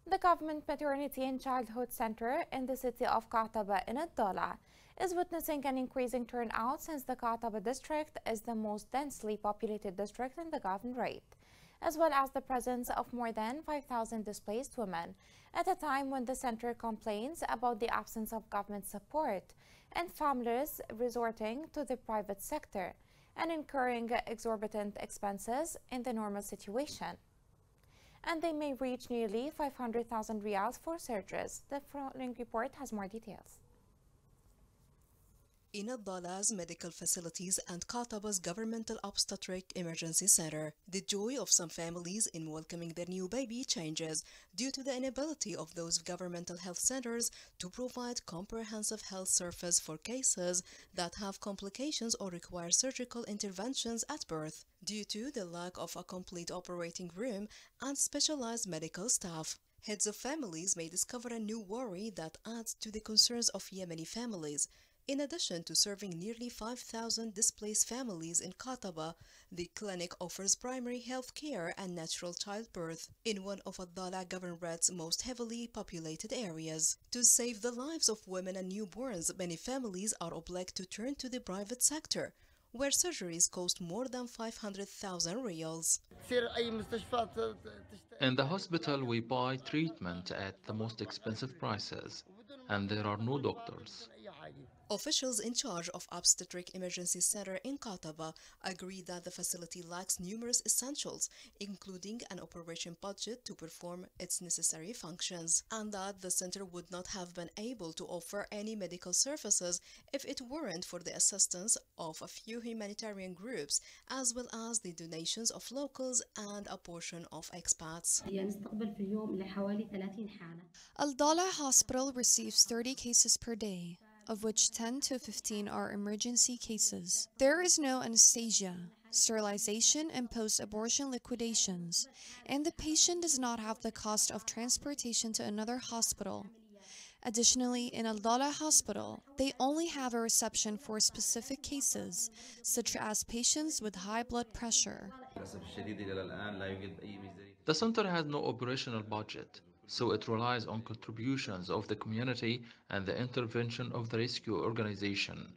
The Government Maternity and Childhood Center in the city of Qattaba in Ad-Dala is witnessing an increasing turnout since the Qattaba district is the most densely populated district in the governorate, as well as the presence of more than 5,000 displaced women at a time when the center complains about the absence of government support and families resorting to the private sector and incurring exorbitant expenses in the normal situation. And they may reach nearly 500,000 riyals for surgeries. The following report has more details. In Ad-Dala's medical facilities and Qattaba's governmental obstetric emergency center, the joy of some families in welcoming their new baby changes due to the inability of those governmental health centers to provide comprehensive health service for cases that have complications or require surgical interventions at birth, due to the lack of a complete operating room and specialized medical staff. Heads of families may discover a new worry that adds to the concerns of Yemeni families. In addition to serving nearly 5,000 displaced families in Qattaba, the clinic offers primary health care and natural childbirth in one of Ad-Dala Governorate's most heavily populated areas. To save the lives of women and newborns, many families are obliged to turn to the private sector, where surgeries cost more than 500,000 riyals. In the hospital, we buy treatment at the most expensive prices, and there are no doctors. Officials in charge of Obstetric Emergency Center in Qattaba agree that the facility lacks numerous essentials, including an operation budget to perform its necessary functions, and that the center would not have been able to offer any medical services if it weren't for the assistance of a few humanitarian groups, as well as the donations of locals and a portion of expats. Al-Dala Hospital receives 30 cases per day, of which 10 to 15 are emergency cases. There is no anesthesia, sterilization and post-abortion liquidations, and the patient does not have the cost of transportation to another hospital. Additionally, in Al-Dala Hospital, they only have a reception for specific cases, such as patients with high blood pressure. The center has no operational budget, so it relies on contributions of the community and the intervention of the rescue organization.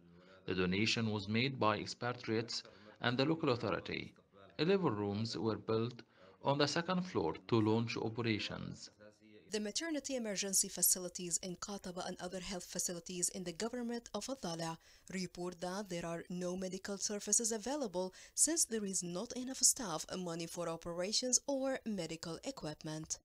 The donation was made by expatriates and the local authority. 11 rooms were built on the second floor to launch operations. The maternity emergency facilities in Qattaba and other health facilities in the government of Ad-Dala report that there are no medical services available since there is not enough staff, money for operations, or medical equipment.